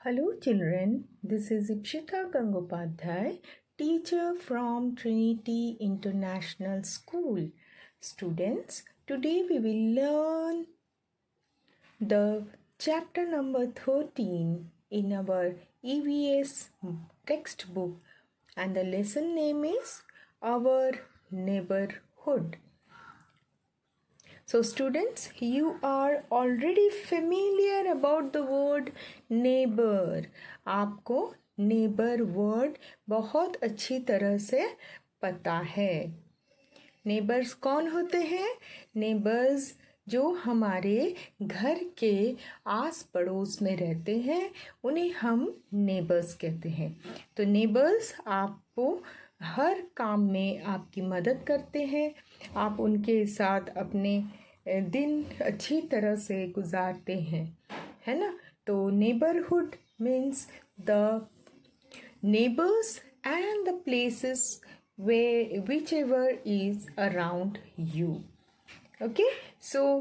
Hello children, this is Ipshita Gangopadhyay, teacher from Trinity International School. Students, today we will learn the chapter number 13 in our EVS textbook, and the lesson name is Our Neighborhood. So students, you are already familiar about the word neighbor. आपको neighbor word बहुत अच्छी तरह से पता है. Neighbors कौन होते हैं? Neighbors जो हमारे घर के आस पड़ोस में रहते हैं उन्हें हम neighbors कहते हैं. तो neighbors आपको हर काम में आपकी मदद करते हैं. आप उनके साथ अपने दिन अच्छी तरह से गुजारते हैं, है ना. तो neighbourhood means the neighbours and the places way which ever is around you. Okay, so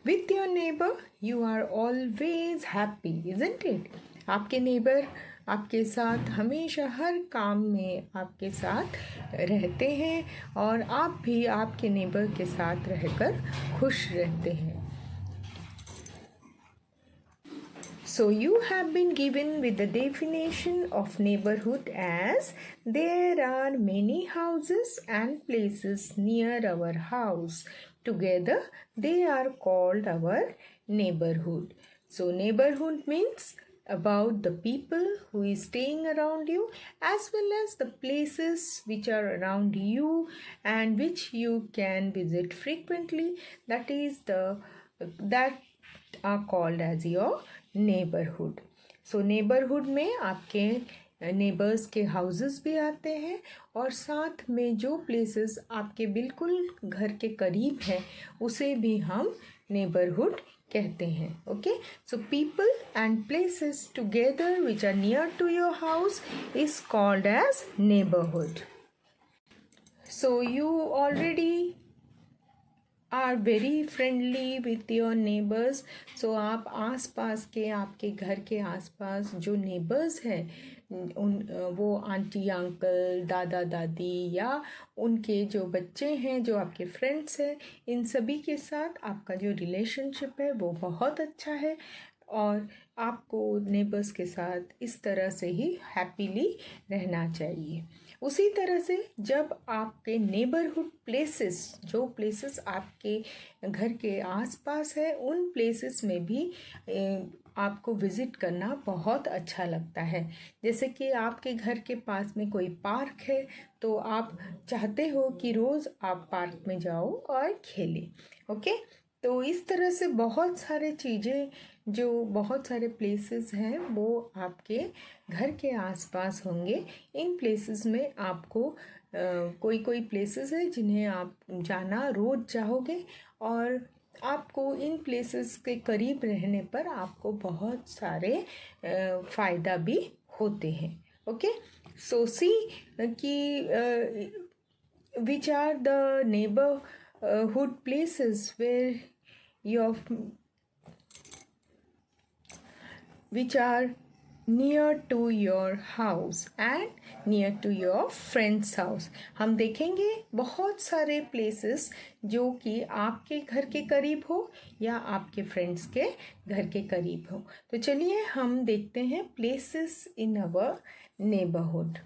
with your neighbour you are always happy, isn't it. आपके नेबर आपके साथ हमेशा हर काम में आपके साथ रहते हैं और आप भी आपके नेबर के साथ रहकर खुश रहते हैं. So you have been given with the definition of neighborhood as there are many houses and places near our house. Together they are called our neighborhood. So neighborhood means about the people who is staying around you as well as the places which are around you and which you can visit frequently. That are called as your neighborhood. So neighborhood में आपके neighbours के houses भी आते हैं और साथ में जो प्लेसेस आपके बिल्कुल घर के करीब हैं उसे भी हम नेबरहुड कहते हैं. Okay, so people and places together which are near to your house is called as neighbourhood. So you already are very friendly with your neighbours. So आप आस पास के आपके घर के आसपास जो नेबर्स हैं वो आंटी अंकल दादा दादी या उनके जो बच्चे हैं जो आपके फ्रेंड्स हैं इन सभी के साथ आपका जो रिलेशनशिप है वो बहुत अच्छा है और आपको नेबर्स के साथ इस तरह से ही हैप्पीली रहना चाहिए. उसी तरह से जब आपके नेबरहुड प्लेसेस जो प्लेसेस आपके घर के आसपास है उन प्लेसेस में भी आपको विज़िट करना बहुत अच्छा लगता है. जैसे कि आपके घर के पास में कोई पार्क है तो आप चाहते हो कि रोज़ आप पार्क में जाओ और खेलें. ओके, तो इस तरह से बहुत सारे चीज़ें जो बहुत सारे प्लेसेस हैं वो आपके घर के आसपास होंगे. इन प्लेसेस में आपको कोई प्लेसेस है जिन्हें आप जाना रोज़ चाहोगे और आपको इन प्लेसेस के करीब रहने पर आपको बहुत सारे फ़ायदा भी होते हैं. ओके, सो सी कि which are the neighbourhood places where which are near to your house and near to your friend's house. हम देखेंगे बहुत सारे places जो कि आपके घर के करीब हो या आपके फ्रेंड्स के घर के करीब हो. तो चलिए हम देखते हैं places in our neighborhood.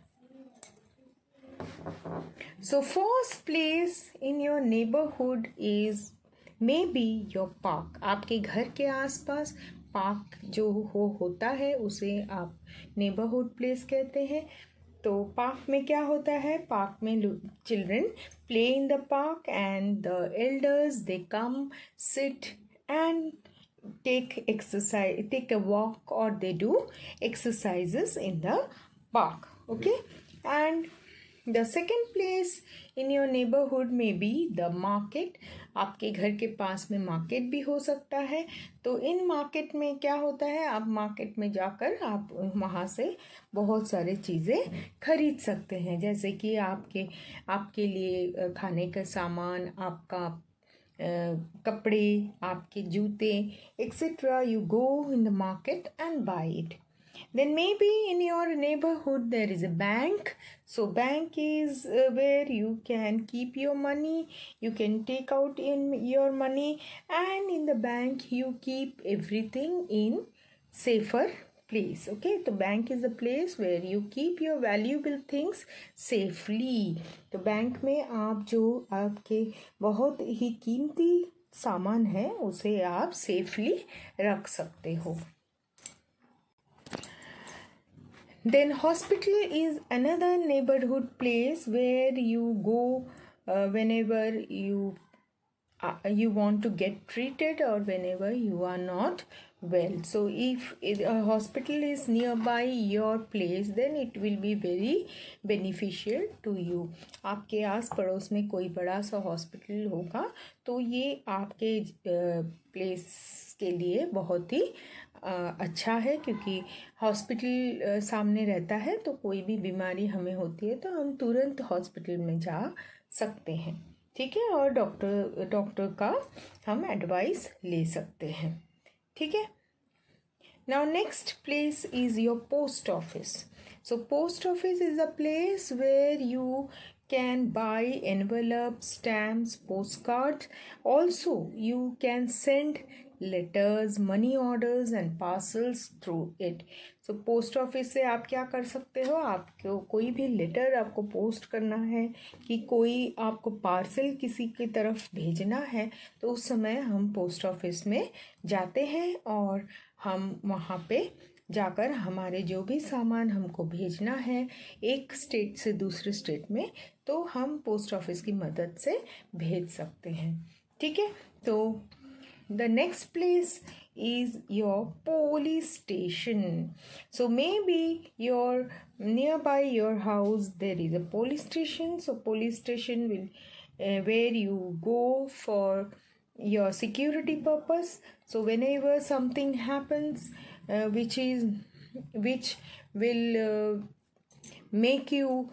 So first place in your neighborhood is maybe your park. आपके घर के आसपास पार्क जो होता है उसे आप नेबरहुड प्लेस कहते हैं. तो पार्क में क्या होता है? पार्क में children play in the park and the elders they come sit and take a walk or they do exercises in the park. Okay, and the second place in your neighborhood may be the market. आपके घर के पास में market भी हो सकता है. तो इन market में क्या होता है, आप मार्केट में जाकर आप वहाँ से बहुत सारे चीज़ें खरीद सकते हैं. जैसे कि आपके लिए खाने का सामान, आपका कपड़े, आपके जूते etcetera. You go in the market and buy it. Then maybe in your neighborhood there is a bank. So bank is where you can keep your money, you can take out in your money, and in the bank you keep everything in safer place. Okay, the bank is a place where you keep your valuable things safely. तो bank में आप जो आपके बहुत ही कीमती सामान है उसे आप सेफली रख सकते हो. Then hospital is another neighborhood place where you go whenever you want to get treated or whenever you are not well. So if a hospital is nearby your place, then it will be very beneficial to you. आपके आस पड़ोस में कोई बड़ा सा hospital होगा तो ये आपके प्लेस के लिए बहुत ही अच्छा है, क्योंकि हॉस्पिटल सामने रहता है तो कोई भी बीमारी हमें होती है तो हम तुरंत हॉस्पिटल में जा सकते हैं. ठीक है, और डॉक्टर का हम एडवाइस ले सकते हैं. ठीक है. Now next place is your post office. So post office is a place where you can buy envelopes, stamps, postcards. Also, you can send letters, money orders and parcels through it. So post office से आप क्या कर सकते हो, आपको कोई भी letter आपको पोस्ट करना है कि कोई आपको पार्सल किसी की तरफ भेजना है तो उस समय हम पोस्ट ऑफिस में जाते हैं और हम वहाँ पे जाकर हमारे जो भी सामान हमको भेजना है एक स्टेट से दूसरे स्टेट में तो हम पोस्ट ऑफिस की मदद से भेज सकते हैं. ठीक है. तो the next place is your police station. So maybe nearby your house there is a police station. So police station will where you go for your security purpose. So whenever something happens which will make you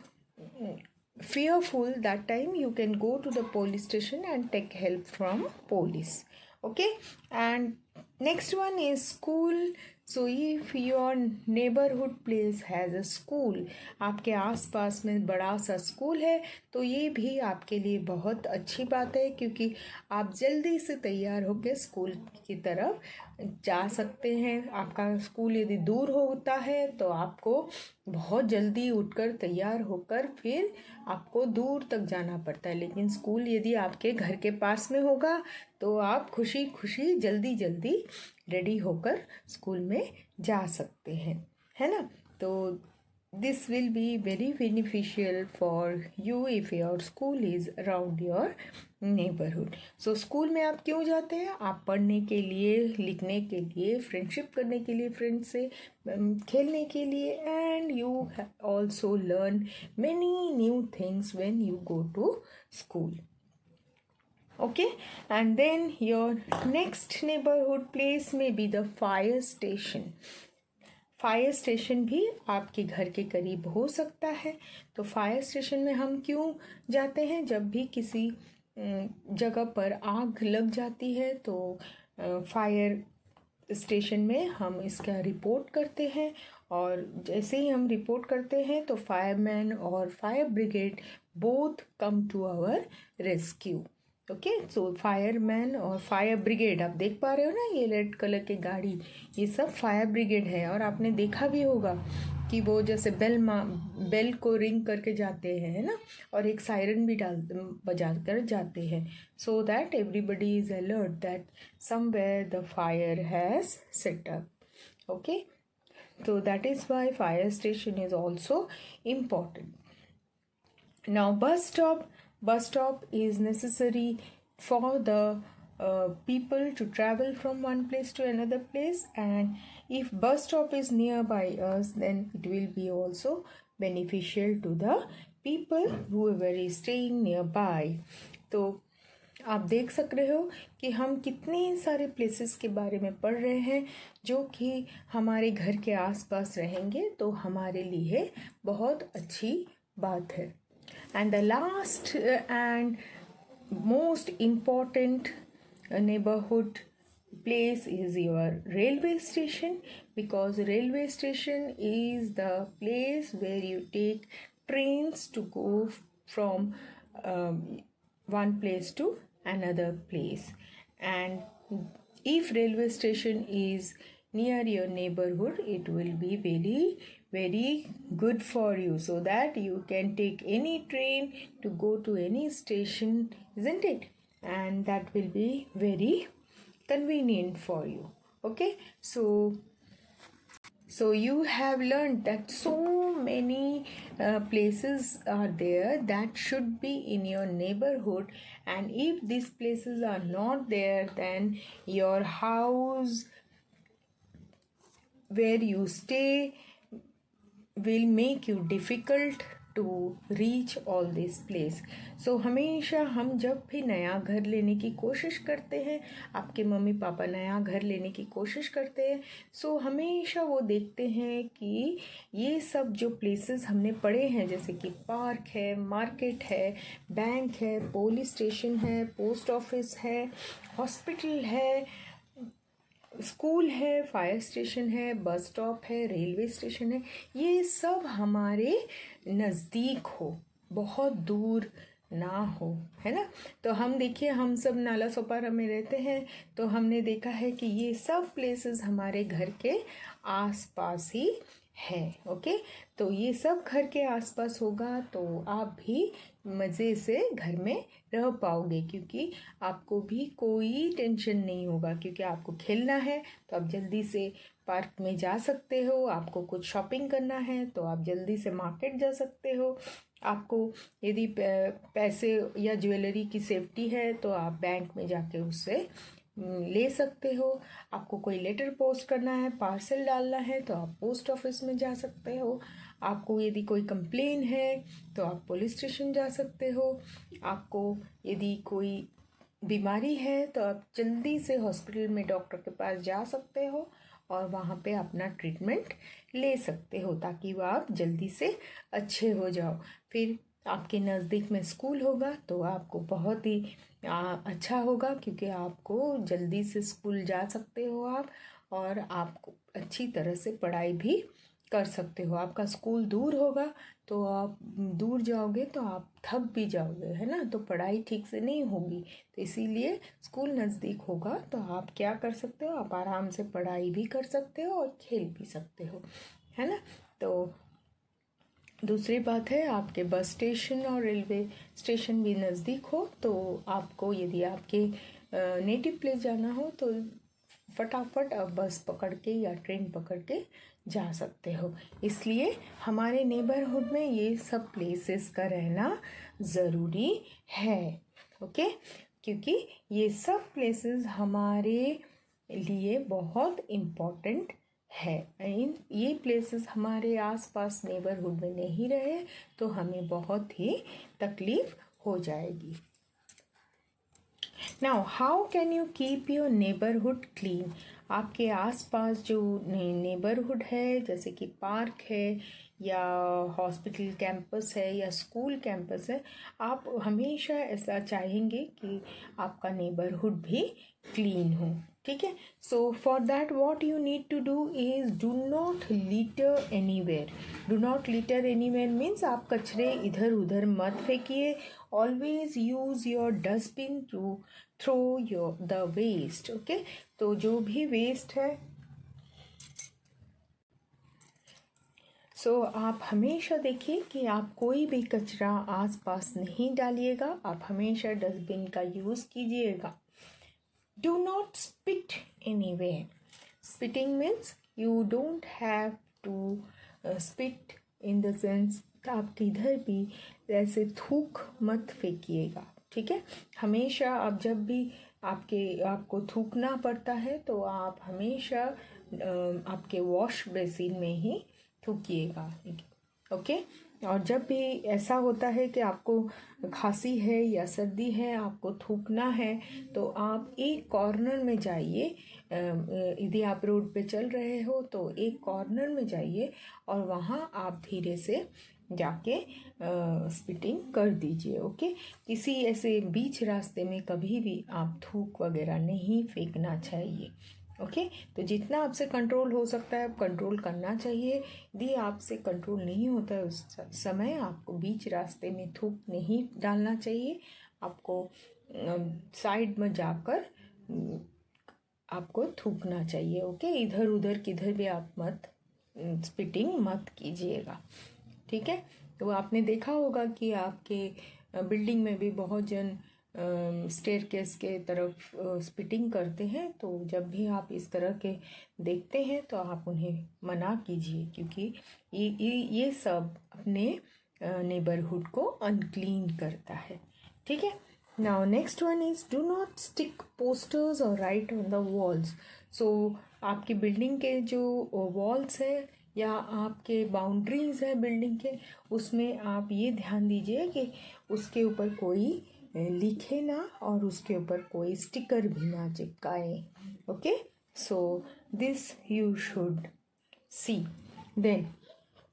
fearful, that time you can go to the police station and take help from police. Okay. And next one is school. So if your neighborhood place has a school, आपके आसपास में बड़ा सा school है तो ये भी आपके लिए बहुत अच्छी बात है, क्योंकि आप जल्दी से तैयार होकर स्कूल की तरफ जा सकते हैं. आपका स्कूल यदि दूर होता है तो आपको बहुत जल्दी उठकर तैयार होकर फिर आपको दूर तक जाना पड़ता है, लेकिन स्कूल यदि आपके घर के पास में होगा तो आप खुशी खुशी जल्दी जल्दी रेडी होकर स्कूल में जा सकते हैं, है ना. तो this will be very beneficial for you if your school is around your neighbourhood. So school में आप क्यों जाते हैं? आप पढ़ने के लिए, लिखने के लिए, फ्रेंडशिप करने के लिए, फ्रेंड से खेलने के लिए, and you also learn many new things when you go to school. Okay, and then your next neighborhood place may be the fire station. Fire station भी आपके घर के करीब हो सकता है. तो फायर स्टेशन में हम क्यों जाते हैं? जब भी किसी जगह पर आग लग जाती है तो फायर स्टेशन में हम इसका रिपोर्ट करते हैं, और जैसे ही हम रिपोर्ट करते हैं तो फायरमैन और fire brigade both come to our rescue. Okay. So fireman और फायर ब्रिगेड, आप देख पा रहे हो ना ये रेड कलर की गाड़ी, ये सब फायर ब्रिगेड है. और आपने देखा भी होगा कि वो जैसे बेल को रिंग करके जाते हैं, है ना, और एक सायरन भी बजा कर जाते हैं, so that everybody is alert that somewhere the fire has set up. Okay. तो that is why fire station is also important. Now bus stop is necessary for the people to travel from one place to another place, and if bus stop is nearby us then it will be also beneficial to the people whoever is staying nearby. तो आप देख सक रहे हो कि हम कितने सारे प्लेसेस के बारे में पढ़ रहे हैं जो कि हमारे घर के आसपास रहेंगे तो हमारे लिए बहुत अच्छी बात है. And the last and most important neighborhood place is your railway station, because railway station is the place where you take trains to go from one place to another place. And if railway station is near your neighborhood, it will be very good for you, so that you can take any train to go to any station, isn't it? And that will be very convenient for you. Okay, so you have learned that so many places are there that should be in your neighborhood, and if these places are not there, then your house where you stay will make you difficult to reach all this place. So हमेशा हम जब भी नया घर लेने की कोशिश करते हैं, आपके मम्मी पापा नया घर लेने की कोशिश करते हैं, सो हमेशा वो देखते हैं कि ये सब जो प्लेसेस हमने पढ़े हैं, जैसे कि पार्क है, मार्केट है, बैंक है, पुलिस स्टेशन है, पोस्ट ऑफिस है, हॉस्पिटल है, स्कूल है, फायर स्टेशन है, बस स्टॉप है, रेलवे स्टेशन है, ये सब हमारे नज़दीक हो, बहुत दूर ना हो, है ना। तो हम देखिए, हम सब नाला सोपारा में रहते हैं, तो हमने देखा है कि ये सब प्लेसेस हमारे घर के आसपास ही है। ओके, तो ये सब घर के आसपास होगा तो आप भी मज़े से घर में रह पाओगे, क्योंकि आपको भी कोई टेंशन नहीं होगा, क्योंकि आपको खेलना है तो आप जल्दी से पार्क में जा सकते हो, आपको कुछ शॉपिंग करना है तो आप जल्दी से मार्केट जा सकते हो, आपको यदि पैसे या ज्वेलरी की सेफ्टी है तो आप बैंक में जाके उससे ले सकते हो, आपको कोई लेटर पोस्ट करना है, पार्सल डालना है तो आप पोस्ट ऑफिस में जा सकते हो, आपको यदि कोई कंप्लेन है तो आप पुलिस स्टेशन जा सकते हो, आपको यदि कोई बीमारी है तो आप जल्दी से हॉस्पिटल में डॉक्टर के पास जा सकते हो और वहाँ पे अपना ट्रीटमेंट ले सकते हो, ताकि वो आप जल्दी से अच्छे हो जाओ। फिर आपके नज़दीक में स्कूल होगा तो आपको बहुत ही अच्छा होगा, क्योंकि आपको जल्दी से स्कूल जा सकते हो आप, और आपको अच्छी तरह से पढ़ाई भी कर सकते हो। आपका स्कूल दूर होगा तो आप दूर जाओगे तो आप थक भी जाओगे, है ना, तो पढ़ाई ठीक से नहीं होगी। तो इसीलिए स्कूल नज़दीक होगा तो आप क्या कर सकते हो, आप आराम से पढ़ाई भी कर सकते हो और खेल भी सकते हो, है ना। तो दूसरी बात है, आपके बस स्टेशन और रेलवे स्टेशन भी नज़दीक हो तो आपको यदि आपके नेटिव प्लेस जाना हो तो फटाफट आप बस पकड़ के या ट्रेन पकड़ के जा सकते हो। इसलिए हमारे नेबरहुड में ये सब प्लेसेस का रहना ज़रूरी है। ओके, क्योंकि ये सब प्लेसेस हमारे लिए बहुत इम्पोर्टेंट है। ये प्लेसेस हमारे आसपास नेबरहुड में नहीं रहे तो हमें बहुत ही तकलीफ़ हो जाएगी। Now how can you keep your neighbourhood clean. आपके आसपास जो नेबरहुड है, जैसे कि पार्क है या हॉस्पिटल कैंपस है या स्कूल कैंपस है, आप हमेशा ऐसा चाहेंगे कि आपका नेबरहुड भी क्लीन हो, ठीक है। So for that what you need to do is do not litter anywhere. Do not litter anywhere means आप कचरे इधर उधर मत फेंकिए। Always use your dustbin to throw your the waste. Okay, तो जो भी वेस्ट है आप हमेशा देखिए कि आप कोई भी कचरा आसपास नहीं डालिएगा, आप हमेशा डस्टबिन का यूज़ कीजिएगा। Do not spit anywhere. Spitting means you don't have to spit in the sense आप किधर भी ऐसे थूक मत फेंकिएगा, ठीक है। हमेशा आप जब भी आपको थूकना पड़ता है तो आप हमेशा आपके वॉश बेसिन में ही थूकिएगा, ओके। और जब भी ऐसा होता है कि आपको खांसी है या सर्दी है, आपको थूकना है, तो आप एक कॉर्नर में जाइए। यदि आप रोड पे चल रहे हो तो एक कॉर्नर में जाइए और वहाँ आप धीरे से जाके स्पिटिंग कर दीजिए। ओके, किसी ऐसे बीच रास्ते में कभी भी आप थूक वगैरह नहीं फेंकना चाहिए। ओके, तो जितना आपसे कंट्रोल हो सकता है कंट्रोल करना चाहिए। यदि आपसे कंट्रोल नहीं होता है उस समय आपको बीच रास्ते में थूक नहीं डालना चाहिए। आपको साइड में जाकर आपको थूकना चाहिए। ओके, इधर उधर किधर भी आप मत स्पिटिंग मत कीजिएगा। ठीक है, तो आपने देखा होगा कि आपके बिल्डिंग में भी बहुत जन स्टेयरकेस के तरफ स्पिटिंग करते हैं। तो जब भी आप इस तरह के देखते हैं तो आप उन्हें मना कीजिए, क्योंकि ये सब अपने नेबरहुड को अनक्लीन करता है। ठीक है, now next one is do not stick posters और राइट ऑन द वॉल्स। सो आपकी बिल्डिंग के जो वॉल्स है या आपके बाउंड्रीज है बिल्डिंग के, उसमें आप ये ध्यान दीजिए कि उसके ऊपर कोई लिखे ना और उसके ऊपर कोई स्टिकर भी ना चिपकाए। Okay, so this you should see. Then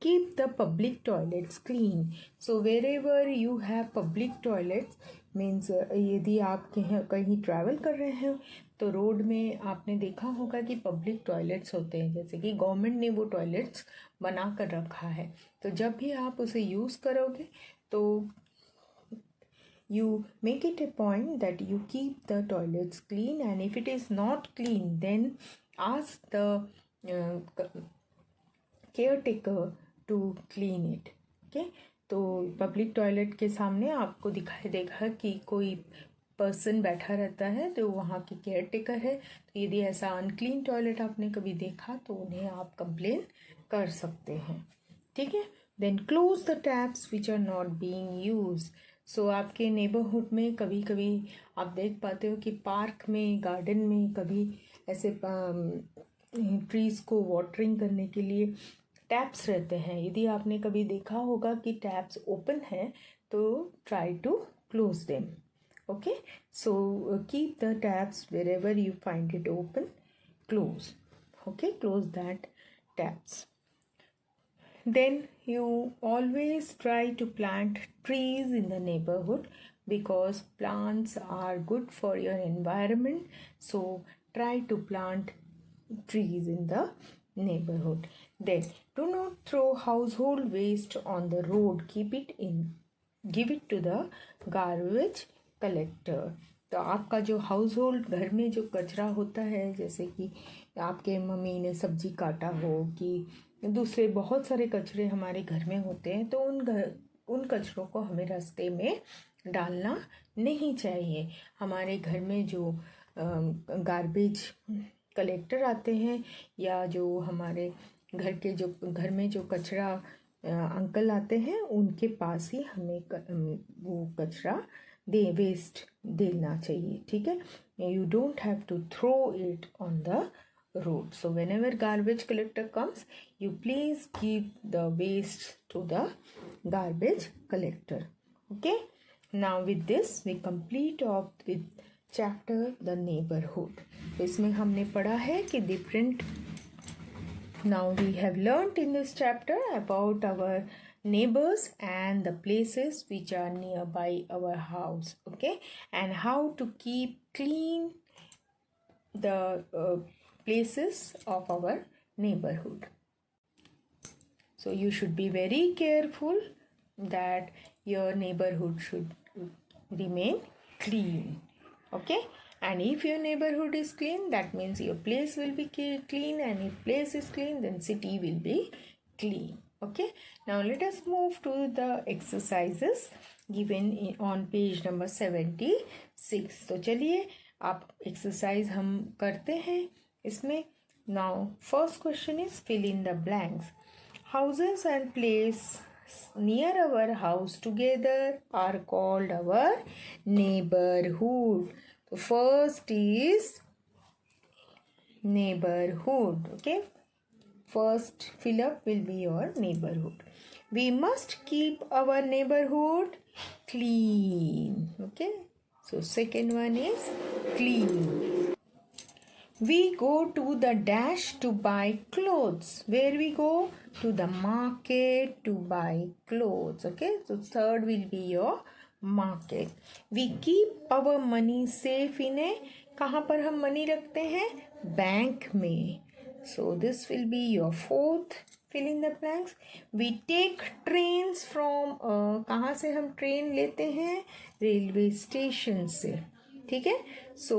keep the public toilets clean. So wherever you have public toilets means यदि आप कहीं ट्रैवल कर रहे हैं तो रोड में आपने देखा होगा कि पब्लिक टॉयलेट्स होते हैं, जैसे कि गवर्नमेंट ने वो टॉयलेट्स बना कर रखा है। तो जब भी आप उसे यूज़ करोगे तो you make it a point that you keep the toilets clean, and if it is not clean then ask the caretaker to clean it. Okay, तो पब्लिक टॉयलेट के सामने आपको दिखाई देगा कि कोई पर्सन बैठा रहता है जो वहाँ की केयर टेकर है। तो यदि ऐसा अनक्लीन टॉयलेट आपने कभी देखा तो उन्हें आप कंप्लेन कर सकते हैं। ठीक है, then close the taps which are not being used. So आपके नेबरहुड में कभी कभी आप देख पाते हो कि पार्क में, गार्डन में कभी ऐसे ट्रीज़ को वाटरिंग करने के लिए टैप्स रहते हैं। यदि आपने कभी देखा होगा कि टैप्स ओपन है तो try to close them. Okay, so keep the taps wherever you find it open, close. Okay, close that taps. Then you always try to plant trees in the neighborhood because plants are good for your environment. So try to plant trees in the neighborhood. Then do not throw household waste on the road. Give it to the garbage collector. तो आपका जो house hold घर में जो कचरा होता है, जैसे कि आपके मम्मी ने सब्जी काटा हो कि दूसरे बहुत सारे कचरे हमारे घर में होते हैं, तो उन कचरों को हमें रास्ते में डालना नहीं चाहिए। हमारे घर में जो गार्बेज कलेक्टर आते हैं या जो हमारे घर में जो कचरा अंकल आते हैं उनके पास ही हमें वो कचरा वेस्ट देना चाहिए। ठीक है, you don't have to throw it on the road. So whenever garbage collector comes, you please give the waste to the garbage collector. Okay, now with this we complete off with chapter the neighborhood. तो इसमें हमने पढ़ा है कि different, now we have learnt in this chapter about our neighbors and the places which are nearby our house. Okay, and how to keep clean the places of our neighborhood. So you should be very careful that your neighborhood should remain clean. Okay, and if your neighborhood is clean, that means your place will be clean, and if place is clean then city will be clean. Okay, now let us move to the exercises given on page number 76. तो चलिए आप exercise हम करते हैं इसमें। Now first question is fill in the blanks. Houses and place near our house together are called our neighbourhood. तो first is neighbourhood. Okay, first fill-up will be your neighborhood. We must keep our neighborhood clean. Okay, so second one is clean. We go to the dash to buy clothes. Where we go? To the market to buy clothes. Okay, so third will be your market. We keep our money safe in a, कहाँ पर हम money रखते हैं? Bank में. So this will be your fourth. Fill in the blanks. We take trains from, कहाँ से हम train लेते हैं? रेलवे स्टेशन से. ठीक है. So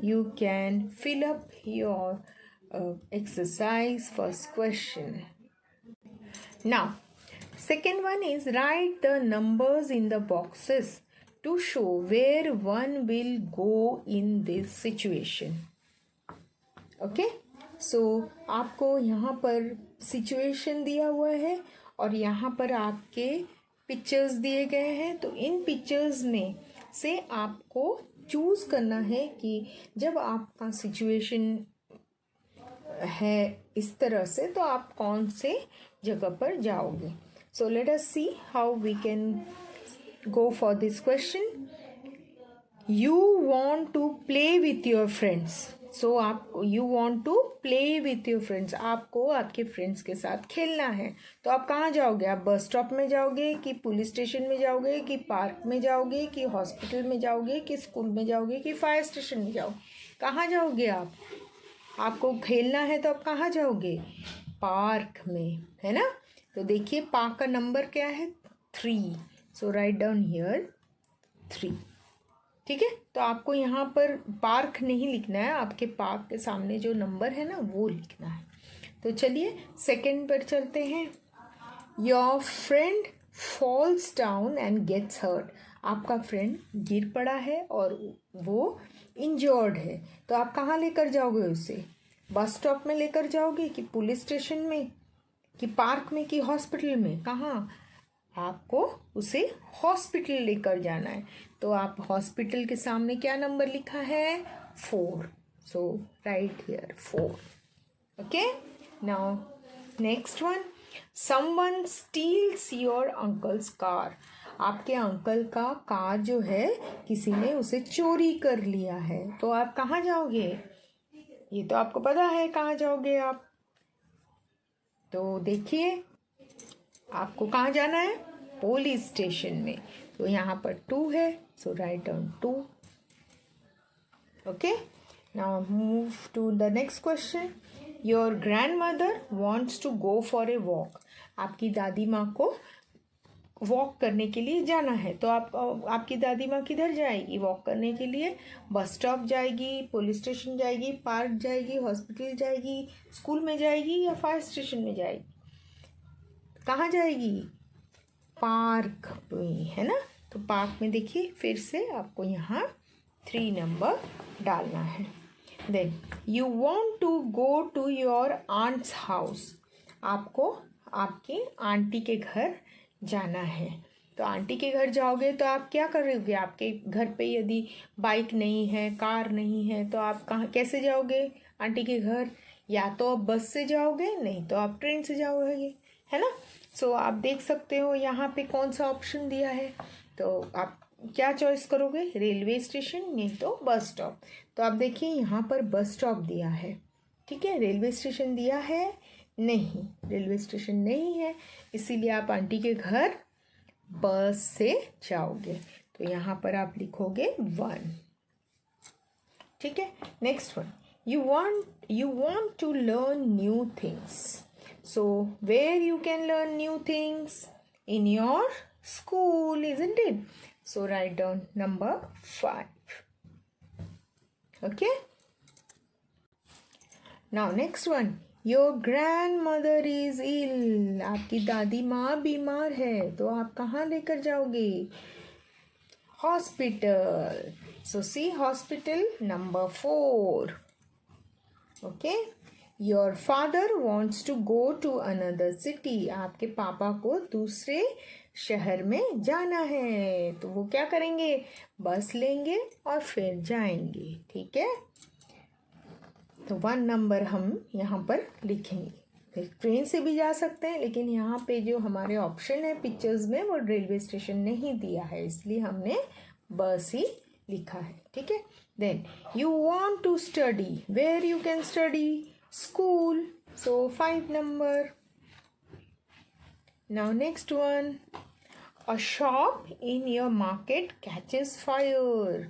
you can fill up your exercise first question. Now second one is write the numbers in the boxes to show where one will go in this situation. Okay, so आपको यहाँ पर situation दिया हुआ है और यहाँ पर आपके पिक्चर्स दिए गए हैं. तो इन पिक्चर्स में से आपको चूज़ करना है कि जब आपका सिचुएशन है इस तरह से तो आप कौन से जगह पर जाओगे. So let us see how we can go for this question. You want to play with your friends. So आप you want to play with your friends, आपको आपके फ्रेंड्स के साथ खेलना है. तो आप कहाँ जाओगे? आप बस स्टॉप में जाओगे कि पुलिस स्टेशन में जाओगे कि पार्क में जाओगे कि हॉस्पिटल में जाओगे कि स्कूल में जाओगे कि फायर स्टेशन में जाओगे? कहाँ जाओगे आप? आपको खेलना है तो आप कहाँ जाओगे? पार्क में, है ना. तो देखिए पार्क का नंबर क्या है? 3. सो राइट डाउन हियर 3. ठीक है. तो आपको यहाँ पर पार्क नहीं लिखना है, आपके पार्क के सामने जो नंबर है ना वो लिखना है. तो चलिए सेकंड पर चलते हैं. Your friend falls down and gets hurt. आपका फ्रेंड गिर पड़ा है और वो इंजर्ड है. तो आप कहाँ लेकर जाओगे उसे? बस स्टॉप में लेकर जाओगे कि पुलिस स्टेशन में कि पार्क में कि हॉस्पिटल में? कहाँ? आपको उसे हॉस्पिटल लेकर जाना है. तो आप हॉस्पिटल के सामने क्या नंबर लिखा है? 4. So write here 4. Okay. Now next one. Someone steals your uncle's car. आपके अंकल का कार जो है किसी ने उसे चोरी कर लिया है. तो आप कहाँ जाओगे? ये तो आपको पता है कहाँ जाओगे आप. तो देखिए आपको कहाँ जाना है? पुलिस स्टेशन में. तो यहाँ पर 2 है. So write down 2. Okay. Now move to the next question. Your grandmother wants to go for a walk. आपकी दादी माँ को वॉक करने के लिए जाना है. तो आपकी दादी माँ किधर जाएगी वॉक करने के लिए? बस स्टॉप जाएगी, पुलिस स्टेशन जाएगी, पार्क जाएगी, हॉस्पिटल जाएगी, स्कूल में जाएगी या फायर स्टेशन में जाएगी? कहाँ जाएगी? पार्क में, है ना. तो पार्क में देखिए फिर से आपको यहाँ 3 नंबर डालना है. Then you want to go to your aunt's house. आपको आपकी आंटी के घर जाना है. तो आंटी के घर जाओगे तो आप क्या करोगे? आपके घर पे यदि बाइक नहीं है, कार नहीं है, तो आप कहाँ कैसे जाओगे आंटी के घर? या तो आप बस से जाओगे, नहीं तो आप ट्रेन से जाओगे, है ना. सो आप देख सकते हो यहाँ पे कौन सा ऑप्शन दिया है. तो आप क्या चॉइस करोगे? रेलवे स्टेशन नहीं तो बस स्टॉप. तो आप देखिए यहाँ पर बस स्टॉप दिया है. ठीक है. रेलवे स्टेशन दिया है? नहीं, रेलवे स्टेशन नहीं है, इसीलिए आप आंटी के घर बस से जाओगे. तो यहाँ पर आप लिखोगे 1. ठीक है. Next one. you want to learn new things. So where you can learn new things? In your school, isn't it? So write down number 5. Okay. Now next one. Your grandmother is ill. आपकी दादी माँ बीमार है. तो आप कहाँ लेकर जाओगे? Hospital. So see hospital number 4. Okay. Your father wants to go to another city. आपके पापा को दूसरे शहर में जाना है. तो वो क्या करेंगे? बस लेंगे और फिर जाएंगे. ठीक है. तो 1 नंबर हम यहाँ पर लिखेंगे. फिर ट्रेन से भी जा सकते हैं, लेकिन यहाँ पे जो हमारे ऑप्शन है पिक्चर्स में वो रेलवे स्टेशन नहीं दिया है, इसलिए हमने बस ही लिखा है. ठीक है. Then you want to study. Where you can study? School. So 5 number. Now next one. A shop in your market catches fire.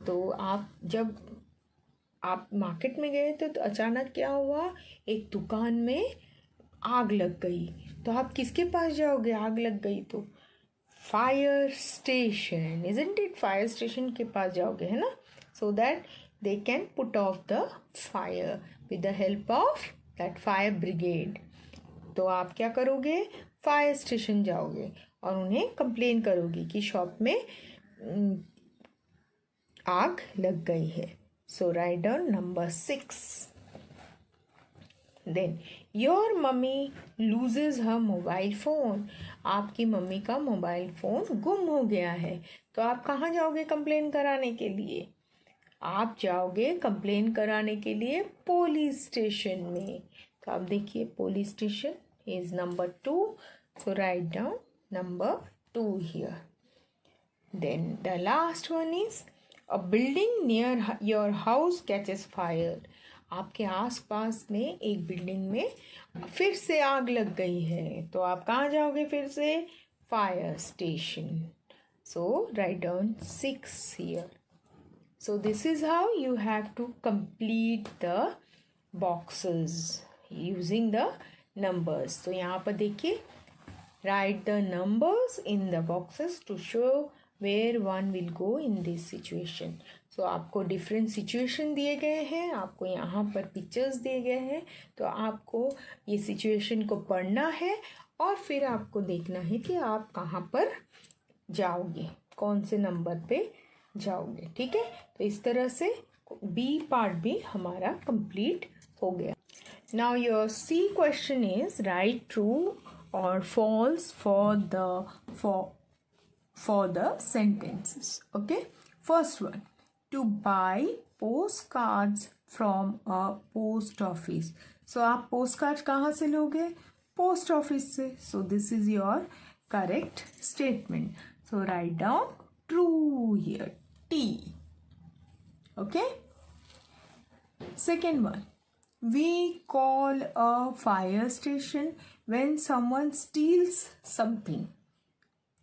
तो आप जब आप मार्केट में गए थे तो अचानक क्या हुआ, एक दुकान में आग लग गई. तो आप किसके पास जाओगे? आग लग गई तो fire station, isn't it? Fire station के पास जाओगे, है ना? So that they can put off the fire with the help of that fire brigade. तो आप क्या करोगे? फायर स्टेशन जाओगे और उन्हें कंप्लेन करोगे कि शॉप में आग लग गई है. So write down number 6. Then your mummy loses her mobile phone. आपकी मम्मी का मोबाइल फ़ोन गुम हो गया है. तो आप कहाँ जाओगे कंप्लेन कराने के लिए? आप जाओगे कंप्लेन कराने के लिए पुलिस स्टेशन में. तो आप देखिए police station is number 2. So write down number 2 here. Then the last one is a building near your house catches fire. आपके आसपास में एक बिल्डिंग में फिर से आग लग गई है. तो आप कहाँ जाओगे फिर से? Fire station. So write down 6 here. So this is how you have to complete the boxes using the numbers. तो यहाँ पर देखिए, write the numbers in the boxes to show where one will go in this situation. So आपको different situation दिए गए हैं, आपको यहाँ पर pictures दिए गए हैं. तो आपको ये situation को पढ़ना है और फिर आपको देखना है कि आप कहाँ पर जाओगे, कौन से नंबर पे जाओगे. ठीक है? तो इस तरह से बी पार्ट भी हमारा कंप्लीट हो गया. Now your C question is write true और false for the sentences. Okay, first one, to buy post cards from a post office. So आप पोस्ट कार्ड कहाँ से लोगे? पोस्ट ऑफिस से. So this is your correct statement. So write down true here, T. Okay. Second one, we call a fire station when someone steals something.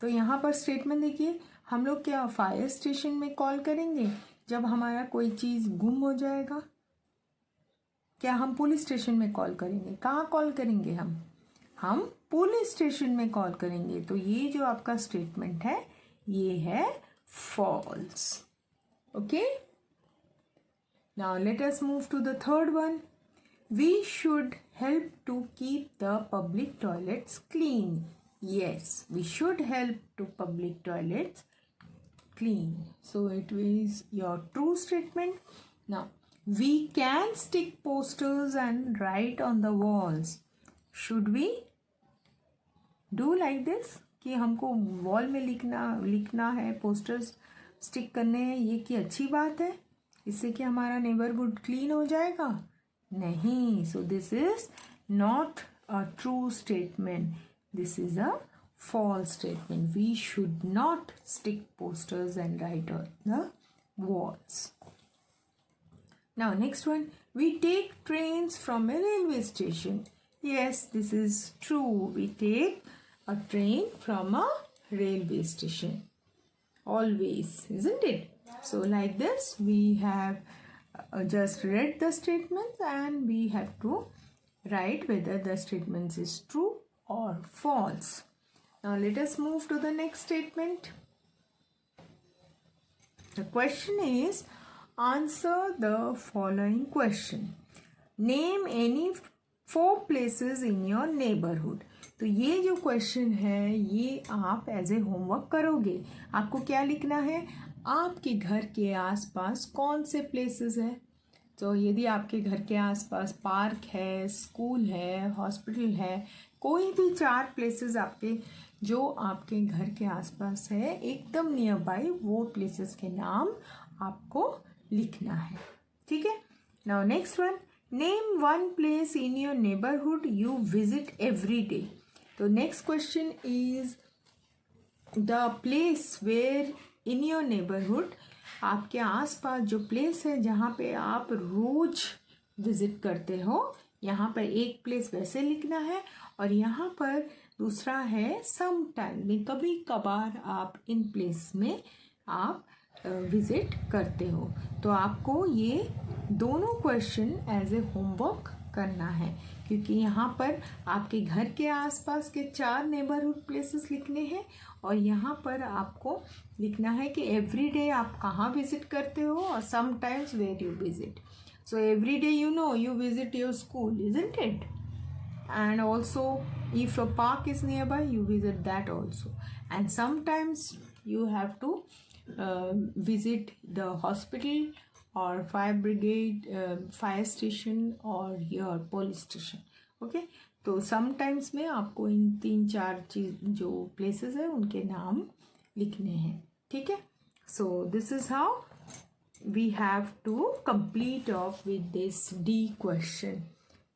तो यहाँ पर statement देखिए, हम लोग क्या फायर स्टेशन में कॉल करेंगे जब हमारा कोई चीज़ गुम हो जाएगा? क्या हम पुलिस स्टेशन में कॉल करेंगे? कहाँ कॉल करेंगे? हम पुलिस स्टेशन में कॉल करेंगे. तो ये जो आपका स्टेटमेंट है ये है false. Okay, now let us move to the third one. We should help to keep the public toilets clean. Yes, we should help to public toilets clean. So it is your true statement. Now we can stick posters and write on the walls. Should we do like this? कि हमको wall में लिखना है, posters stick करने हैं, ये कि अच्छी बात है, इससे कि हमारा नेबरहुड क्लीन हो जाएगा? नहीं. So this is not a true statement. This is a false statement. We should not stick posters and write on the walls. Now next one, we take trains from a railway station. Yes, this is true. We take a train from a railway station always, isn't it? So like this we have just read the statements and we have to write whether the statements is true or false. Now let us move to the next statement. The question is, answer the following question. Name any 4 places in your neighborhood. तो ये जो question है ये आप as a homework करोगे. आपको क्या लिखना है? आपके घर के आसपास कौन से प्लेसेस है. तो यदि आपके घर के आसपास पार्क है, स्कूल है, हॉस्पिटल है, कोई भी 4 प्लेसेस आपके जो आपके घर के आसपास है एकदम नियर बाय, वो प्लेसेस के नाम आपको लिखना है. ठीक है? Now next one, name 1 place in your neighbourhood you visit every day. So next question is the place where in your neighborhood आपके आसपास जो प्लेस है जहाँ पे आप रोज विजिट करते हो, यहाँ पर एक प्लेस वैसे लिखना है, और यहाँ पर दूसरा है सम टाइम में, कभी कभार आप इन प्लेस में आप विजिट करते हो। तो आपको ये दोनों क्वेश्चन एज ए होमवर्क करना है, क्योंकि यहाँ पर आपके घर के आसपास के 4 नेबरहुड प्लेसेस लिखने हैं, और यहाँ पर आपको लिखना है कि एवरी डे आप कहाँ विजिट करते हो और sometimes where you visit. So every day you visit your school, isn't it? And also if a park is nearby, you visit that also. And sometimes you have to visit the hospital or fire brigade, fire station or your police station. Okay, तो sometimes में आपको इन 3-4 चीज जो places है उनके नाम लिखने हैं, ठीक है। So this is how we have to complete off with this D question.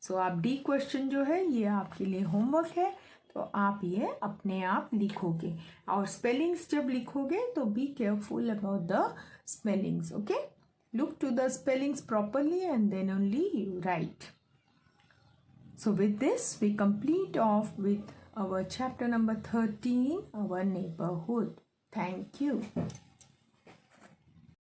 So आप D question जो है ये आपके लिए होमवर्क है, तो आप ये अपने आप लिखोगे, और स्पेलिंग्स जब लिखोगे तो be careful about the spellings, okay. Look to the spellings properly and then only you write. So with this we complete off with our chapter number 13, our neighborhood. Thank you.